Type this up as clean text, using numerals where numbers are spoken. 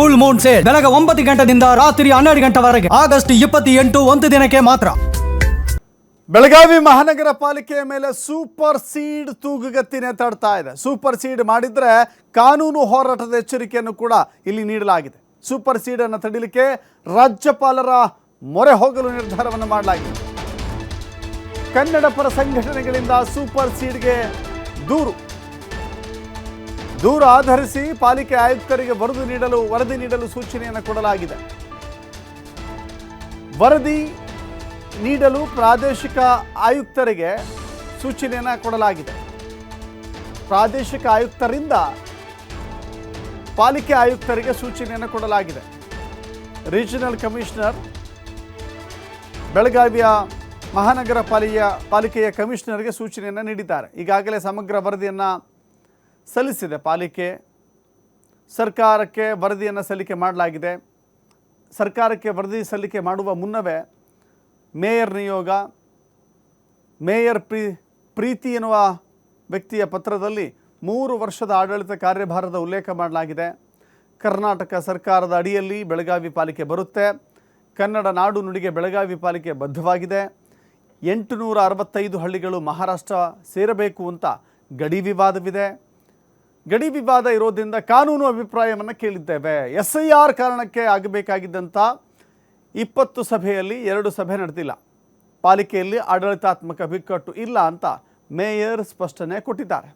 Full Moon sale ಬೆಳಗ್ಗೆ 9 ಗಂಟೆಯಿಂದ ರಾತ್ರಿ 12 ಗಂಟೆವರೆಗೆ ಆಗಸ್ಟ್ 28 ಒಂದು ದಿನಕ್ಕೆ ಮಾತ್ರ. ಬೆಳಗಾವಿ ಮಹಾನಗರ ಪಾಲಿಕೆಯ ಮೇಲೆ ಸೂಪರ್ ಸೀಡ್ ತೂಗುಗತ್ತಿನೇ ತಡ್ತಾ ಇದೆ. ಸೂಪರ್ ಸೀಡ್ ಮಾಡಿದ್ರೆ ಕಾನೂನು ಹೋರಾಟದ ಎಚ್ಚರಿಕೆಯನ್ನು ಕೂಡ ಇಲ್ಲಿ ನೀಡಲಾಗಿದೆ. ಸೂಪರ್ ಸೀಡ್ ಅನ್ನು ತಡಿಲಿಕ್ಕೆ ರಾಜ್ಯಪಾಲರ ಮೊರೆ ಹೋಗಲು ನಿರ್ಧಾರವನ್ನು ಮಾಡಲಾಗಿದೆ. ಕನ್ನಡ ಪರ ಸಂಘಟನೆಗಳಿಂದ ಸೂಪರ್ ಸೀಡ್ಗೆ ದೂರು ಆಧರಿಸಿ ಪಾಲಿಕೆ ಆಯುಕ್ತರಿಗೆ ವರದಿ ನೀಡಲು ಸೂಚನೆಯನ್ನು ಕೊಡಲಾಗಿದೆ. ವರದಿ ನೀಡಲು ಪ್ರಾದೇಶಿಕ ಆಯುಕ್ತರಿಗೆ ಸೂಚನೆಯನ್ನು ಕೊಡಲಾಗಿದೆ. ಪ್ರಾದೇಶಿಕ ಆಯುಕ್ತರಿಂದ ಪಾಲಿಕೆ ಆಯುಕ್ತರಿಗೆ ಸೂಚನೆಯನ್ನು ಕೊಡಲಾಗಿದೆ. ರೀಜನಲ್ ಕಮಿಷನರ್ ಬೆಳಗಾವಿಯ ಮಹಾನಗರ ಪಾಲಿಕೆಯ ಕಮಿಷನರ್ಗೆ ಸೂಚನೆಯನ್ನು ನೀಡಿದ್ದಾರೆ. ಈಗಾಗಲೇ ಸಮಗ್ರ ವರದಿಯನ್ನು ಸಲ್ಲಿಸಿದೆ ಪಾಲಿಕೆ. ಸರ್ಕಾರಕ್ಕೆ ವರದಿಯನ್ನು ಸಲ್ಲಿಕೆ ಮಾಡಲಾಗಿದೆ. ಸರ್ಕಾರಕ್ಕೆ ವರದಿ ಸಲ್ಲಿಕೆ ಮಾಡುವ ಮುನ್ನವೇ ಮೇಯರ್ ನಿಯೋಗ, ಮೇಯರ್ ಪ್ರೀತಿ ಎನ್ನುವ ವ್ಯಕ್ತಿಯ ಪತ್ರದಲ್ಲಿ 3 ವರ್ಷದ ಆಡಳಿತ ಕಾರ್ಯಭಾರದ ಉಲ್ಲೇಖ ಮಾಡಲಾಗಿದೆ. ಕರ್ನಾಟಕ ಸರ್ಕಾರದ ಅಡಿಯಲ್ಲಿ ಬೆಳಗಾವಿ ಪಾಲಿಕೆ ಬರುತ್ತೆ. ಕನ್ನಡ ನಾಡು ನುಡಿಗೆ ಬೆಳಗಾವಿ ಪಾಲಿಕೆ ಬದ್ಧವಾಗಿದೆ. 865 ಹಳ್ಳಿಗಳು ಮಹಾರಾಷ್ಟ್ರ ಸೇರಬೇಕು ಅಂತ ಗಡಿ ವಿವಾದವಿದೆ. ಗಡಿ ವಿವಾದ ಇರೋದ್ರಿಂದ ಕಾನೂನು ಅಭಿಪ್ರಾಯವನ್ನು ಕೇಳಿದ್ದೇವೆ. SIR ಕಾರಣಕ್ಕೆ ಆಗಬೇಕಾಗಿದ್ದಂಥ 20 ಸಭೆಯಲ್ಲಿ 2 ಸಭೆ ನಡೆದಿಲ್ಲ. ಪಾಲಿಕೆಯಲ್ಲಿ ಆಡಳಿತಾತ್ಮಕ ಬಿಕ್ಕಟ್ಟು ಇಲ್ಲ ಅಂತ ಮೇಯರ್ ಸ್ಪಷ್ಟನೆ ಕೊಟ್ಟಿದ್ದಾರೆ.